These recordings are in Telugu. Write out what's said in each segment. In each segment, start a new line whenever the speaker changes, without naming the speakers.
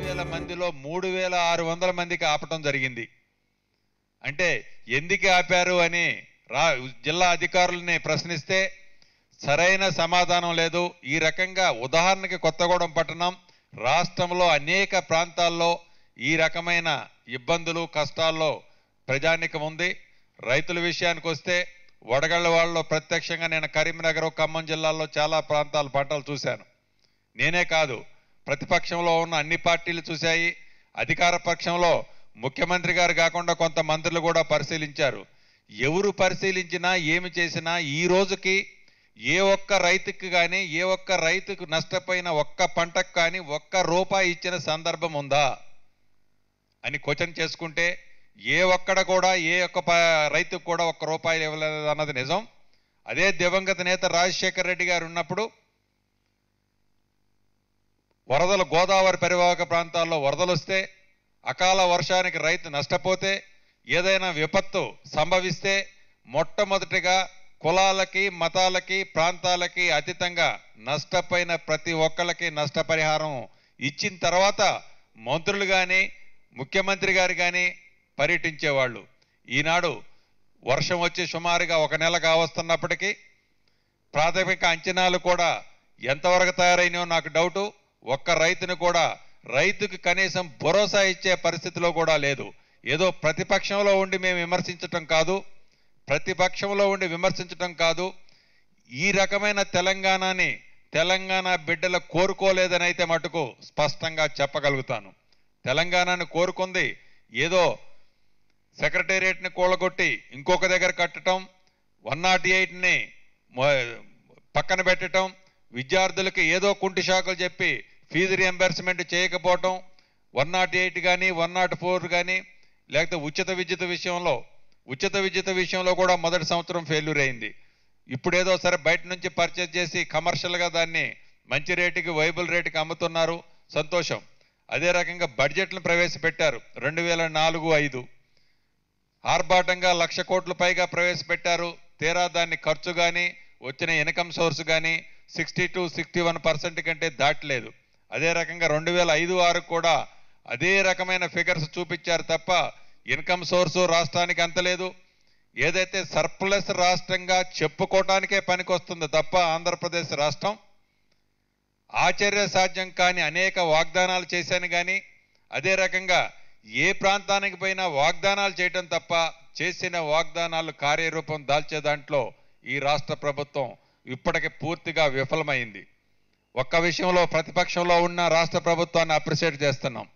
5,000 మందిలో 3,600 మందికి ఆపటం జరిగింది. అంటే ఎందుకు ఆపారు అని జిల్లా అధికారులని ప్రశ్నిస్తే సరైన సమాధానం లేదు. ఈ రకంగా ఉదాహరణకి కొత్తగూడెం పట్టణం రాష్ట్రంలో అనేక ప్రాంతాల్లో ఈ రకమైన ఇబ్బందులు కష్టాల్లో ప్రజానికం ఉంది. రైతుల విషయానికి వస్తే వడగళ్ళ వాళ్ళలో ప్రత్యక్షంగా నేను కరీంనగర్ ఖమ్మం జిల్లాల్లో చాలా ప్రాంతాల పంటలు చూశాను. నేనే కాదు, ప్రతిపక్షంలో ఉన్న అన్ని పార్టీలు చూశాయి. అధికార పక్షంలో ముఖ్యమంత్రి గారు కాకుండా కొంత మంత్రులు కూడా పరిశీలించారు. ఎవరు పరిశీలించినా ఏమి చేసినా ఈ రోజుకి ఏ ఒక్క రైతుకి కానీ ఏ ఒక్క రైతుకు నష్టపోయిన ఒక్క పంటకు కానీ ఒక్క రూపాయి ఇచ్చిన సందర్భం ఉందా అని క్వశ్చన్ చేసుకుంటే ఏ ఒక్కడ కూడా ఏ ఒక్క రైతుకు కూడా ఒక్క రూపాయి ఇవ్వలేదు అన్నది నిజం. అదే దివంగత నేత రాజశేఖర రెడ్డి గారు ఉన్నప్పుడు వరదలు గోదావరి పరివాహక ప్రాంతాల్లో వరదలు వస్తే అకాల వర్షానికి రైతు నష్టపోతే ఏదైనా విపత్తు సంభవిస్తే మొట్టమొదటిగా కులాలకి మతాలకి ప్రాంతాలకి అతీతంగా నష్టపోయిన ప్రతి ఒక్కళ్ళకి నష్టపరిహారం ఇచ్చిన తర్వాత మంత్రులు కానీ ముఖ్యమంత్రి గారు కానీ పర్యటించేవాళ్ళు. ఈనాడు వర్షం వచ్చి సుమారుగా 1 నెల కావస్తున్నప్పటికీ ప్రాథమిక అంచనాలు కూడా ఎంతవరకు తయారైనో నాకు డౌటు. ఒక్క రైతును కూడా రైతుకు కనీసం భరోసా ఇచ్చే పరిస్థితిలో కూడా లేదు. ఏదో ప్రతిపక్షంలో ఉండి మేము విమర్శించటం కాదు, ఈ రకమైన తెలంగాణ బిడ్డలు కోరుకోలేదని అయితే మటుకు స్పష్టంగా చెప్పగలుగుతాను. తెలంగాణను కోరుకుంది ఏదో సెక్రటేరియట్ని కూలగొట్టి ఇంకొక దగ్గర కట్టడం, 108ని పక్కన పెట్టడం, విద్యార్థులకి ఏదో కుంటి షాకులు చెప్పి ఫీజు రియంబర్స్మెంట్ చేయకపోవటం, 108 కానీ 104 కానీ లేకపోతే ఉచిత విద్యుత్ విషయంలో కూడా మొదటి సంవత్సరం ఫెయిల్యూర్ అయింది. ఇప్పుడేదో సరే బయట నుంచి పర్చేజ్ చేసి కమర్షియల్గా దాన్ని మంచి రేటుకి వైబుల్ రేటుకి అమ్ముతున్నారు, సంతోషం. అదే రకంగా బడ్జెట్లను ప్రవేశపెట్టారు 2004-05 ఆర్భాటంగా 1,00,000 కోట్ల పైగా ప్రవేశపెట్టారు. తీరా దాన్ని ఖర్చు కానీ వచ్చిన ఇన్కమ్ సోర్స్ కానీ 60-61% కంటే దాటలేదు. అదే రకంగా 2005-06 కూడా అదే రకమైన ఫిగర్స్ చూపించారు తప్ప ఇన్కమ్ సోర్సు రాష్ట్రానికి అంతలేదు. ఏదైతే సర్ప్లస్ రాష్ట్రంగా చెప్పుకోవటానికే పనికొస్తుంది తప్ప ఆంధ్రప్రదేశ్ రాష్ట్రం ఆశ్చర్య సాధ్యం కాని అనేక వాగ్దానాలు చేశాను కానీ అదే రకంగా ఏ ప్రాంతానికి పోయినా వాగ్దానాలు చేయటం తప్ప చేసిన వాగ్దానాలు కార్యరూపం దాల్చే దాంట్లో ఈ రాష్ట్ర ప్రభుత్వం ఇప్పటికి పూర్తిగా విఫలమైంది. ఒక్క విషయంలో ప్రతిపక్షంలో ఉన్న రాష్ట్ర ప్రభుత్వాన్ని అప్రిషియేట్ చేస్తున్నాం.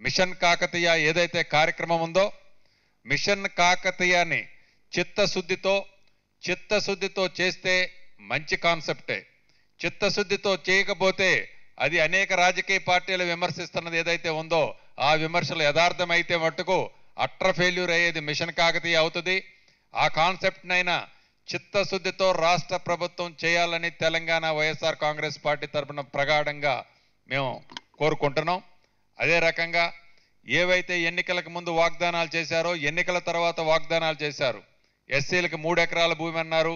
మిషన్ కాకతీయ ఏదైతే కార్యక్రమం ఉందో మిషన్ కాకతీయాన్ని చిత్తశుద్ధితో చేస్తే మంచి కాన్సెప్టే. చిత్తశుద్ధితో చేయకపోతే అది అనేక రాజకీయ పార్టీలు విమర్శిస్తున్నది ఏదైతే ఉందో ఆ విమర్శలు యథార్థమైతే మట్టుకు అట్టర్ ఫెయిల్యూర్ అయ్యేది మిషన్ కాకతీయ అవుతుంది. ఆ కాన్సెప్ట్నైనా చిత్తశుద్ధితో రాష్ట్ర ప్రభుత్వం చేయాలని తెలంగాణ వైఎస్ఆర్ కాంగ్రెస్ పార్టీ తరఫున ప్రగాఢంగా మేము కోరుకుంటున్నాం. అదే రకంగా ఏవైతే ఎన్నికలకు ముందు వాగ్దానాలు చేశారో ఎన్నికల తర్వాత వాగ్దానాలు చేశారు. ఎస్సీలకు 3 ఎకరాల భూమి అన్నారు.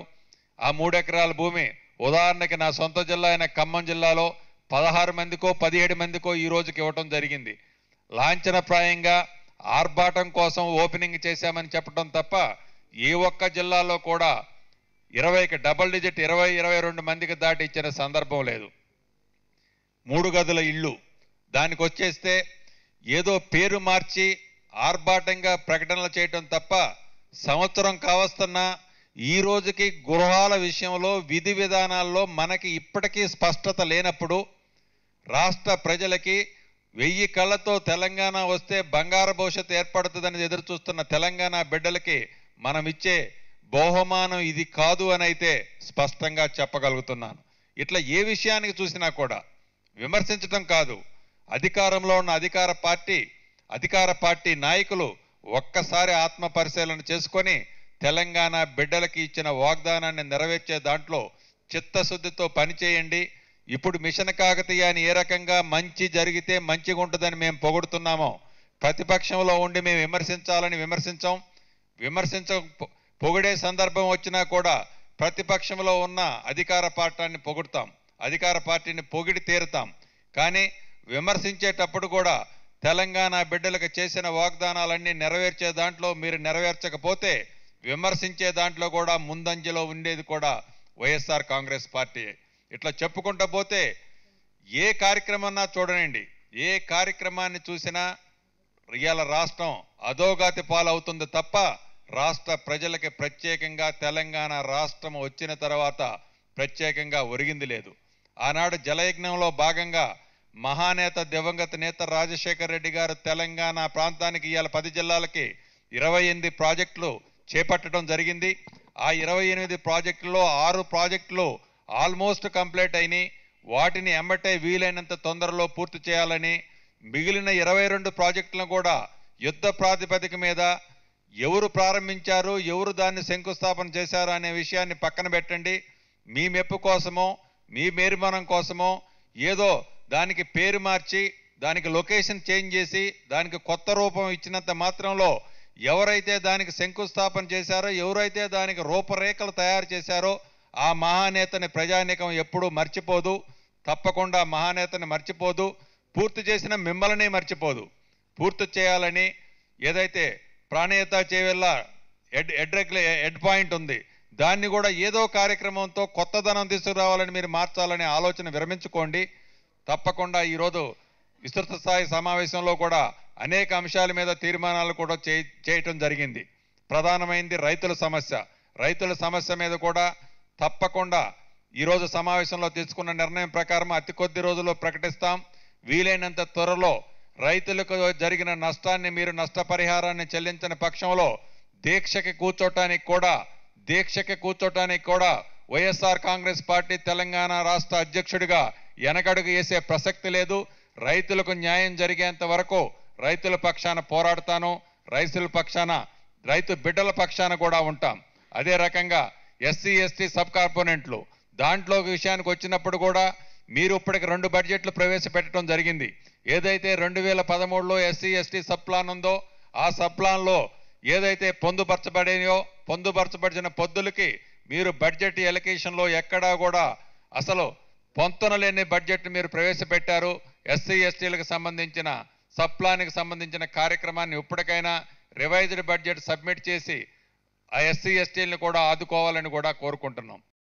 ఆ 3 ఎకరాల భూమి ఉదాహరణకి నా సొంత జిల్లా అయిన ఖమ్మం జిల్లాలో 16 మందికో 17 మందికో ఈ రోజుకి ఇవ్వటం జరిగింది. లాంఛనప్రాయంగా ఆర్భాటం కోసం ఓపెనింగ్ చేశామని చెప్పడం తప్ప ఏ ఒక్క జిల్లాలో కూడా 20కి డబుల్ డిజిట్ 20-22 మందికి దాటి ఇచ్చిన సందర్భం లేదు. 3 గదుల ఇళ్ళు దానికి వచ్చేస్తే ఏదో పేరు మార్చి ఆర్భాటంగా ప్రకటనలు చేయటం తప్ప సంవత్సరం కావస్తున్నా ఈ రోజుకి గృహాల విషయంలో విధి విధానాల్లో మనకి ఇప్పటికీ స్పష్టత లేనప్పుడు రాష్ట్ర ప్రజలకి 1000 కళ్ళతో తెలంగాణ వస్తే బంగారు భవిష్యత్తు ఏర్పడుతుందని ఎదురు చూస్తున్న తెలంగాణ బిడ్డలకి మనం ఇచ్చే బహుమానం ఇది కాదు అని అయితే స్పష్టంగా చెప్పగలుగుతున్నాను. ఇట్లా ఏ విషయానికి చూసినా కూడా విమర్శించడం కాదు, అధికారంలో ఉన్న అధికార పార్టీ నాయకులు ఒక్కసారి ఆత్మ పరిశీలన చేసుకొని తెలంగాణ బిడ్డలకి ఇచ్చిన వాగ్దానాన్ని నెరవేర్చే దాంట్లో చిత్తశుద్ధితో పనిచేయండి. ఇప్పుడు మిషన్ కాకతీయ అని ఏ రకంగా మంచి జరిగితే మంచిగా ఉంటుందని మేము పొగుడుతున్నామో ప్రతిపక్షంలో ఉండి మేము విమర్శించం పొగిడే సందర్భం వచ్చినా కూడా ప్రతిపక్షంలో ఉన్న అధికార పార్టీని పొగిడి తీరుతాం. కానీ విమర్శించేటప్పుడు కూడా తెలంగాణ బిడ్డలకు చేసిన వాగ్దానాలన్నీ నెరవేర్చే దాంట్లో మీరు నెరవేర్చకపోతే విమర్శించే దాంట్లో కూడా ముందంజలో ఉండేది కూడా వైఎస్ఆర్ కాంగ్రెస్ పార్టీ. ఇట్లా చెప్పుకుంటూ పోతే ఏ కార్యక్రమన్నా చూడనండి, ఏ కార్యక్రమాన్ని చూసినా ఇవాళ రాష్ట్రం అధోగతి పాలవుతుంది తప్ప రాష్ట్ర ప్రజలకి ప్రత్యేకంగా తెలంగాణ రాష్ట్రం వచ్చిన తర్వాత ప్రత్యేకంగా ఒరిగింది లేదు. ఆనాడు జలయజ్ఞంలో భాగంగా మహానేత దివంగత నేత రాజశేఖర రెడ్డి గారు తెలంగాణ ప్రాంతానికి ఇవాళ 10 జిల్లాలకి 28 ప్రాజెక్టులు చేపట్టడం జరిగింది. ఆ 28 ప్రాజెక్టుల్లో 6 ప్రాజెక్టులు ఆల్మోస్ట్ కంప్లీట్ అయినాయి. వాటిని ఎమ్మటే వీలైనంత తొందరలో పూర్తి చేయాలని, మిగిలిన 22 ప్రాజెక్టులను కూడా యుద్ధ ప్రాతిపదిక మీద ఎవరు ప్రారంభించారు, ఎవరు దాన్ని శంకుస్థాపన చేశారు అనే విషయాన్ని పక్కన పెట్టండి. మీ మెప్పు కోసమో మీ మేరుమనం కోసమో ఏదో దానికి పేరు మార్చి దానికి లొకేషన్ చేంజ్ చేసి దానికి కొత్త రూపం ఇచ్చినంత మాత్రంలో ఎవరైతే దానికి శంకుస్థాపన చేశారో, ఎవరైతే దానికి రూపరేఖలు తయారు చేశారో ఆ మహానేతని ప్రజానీకం ఎప్పుడూ మర్చిపోదు. తప్పకుండా మహానేతని మర్చిపోదు. పూర్తి చేసిన మిమ్మల్ని మర్చిపోదు. పూర్తి చేయాలని ఏదైతే ప్రాణేత చేవెళ్ళ హెడ్ పాయింట్ ఉంది, దాన్ని కూడా ఏదో కార్యక్రమంతో కొత్తదనం తీసుకురావాలని మీరు మార్చాలనే ఆలోచన విరమించుకోండి. తప్పకుండా ఈరోజు విస్తృత స్థాయి సమావేశంలో కూడా అనేక అంశాల మీద తీర్మానాలు కూడా చేయటం జరిగింది. ప్రధానమైంది రైతుల సమస్య. రైతుల సమస్య మీద కూడా తప్పకుండా ఈరోజు సమావేశంలో తీసుకున్న నిర్ణయం ప్రకారం అతి కొద్ది రోజుల్లో ప్రకటిస్తాం. వీలైనంత త్వరలో రైతులకు జరిగిన నష్టాన్ని మీరు నష్టపరిహారాన్ని చెల్లించిన పక్షంలో దీక్షకి కూర్చోటానికి కూడా వైఎస్ఆర్ కాంగ్రెస్ పార్టీ తెలంగాణ రాష్ట్ర అధ్యక్షుడిగా వెనకడుగు వేసే ప్రసక్తి లేదు. రైతులకు న్యాయం జరిగేంత వరకు రైతుల పక్షాన పోరాడతాను. రైతు బిడ్డల పక్షాన కూడా ఉంటాం. అదే రకంగా ఎస్సీ ఎస్టీ సబ్ కాంపోనెంట్లు దాంట్లో విషయానికి వచ్చినప్పుడు కూడా మీరు ఇప్పటికి 2 బడ్జెట్లు ప్రవేశపెట్టడం జరిగింది. ఏదైతే 2013లో ఎస్సీ ఎస్టీ సబ్ ప్లాన్ ఉందో ఆ సబ్ ప్లాన్లో ఏదైతే పొందుపరచబడిన పొద్దులకి మీరు బడ్జెట్ ఎలకేషన్లో ఎక్కడా కూడా అసలు పొంతన లేని బడ్జెట్ మీరు ప్రవేశపెట్టారు. ఎస్సీ ఎస్టీలకు సంబంధించిన సబ్ ప్లాన్కి సంబంధించిన కార్యక్రమాన్ని ఇప్పటికైనా రివైజ్డ్ బడ్జెట్ సబ్మిట్ చేసి ఆ ఎస్సీ ఎస్టీలను కూడా ఆదుకోవాలని కూడా కోరుకుంటున్నాం.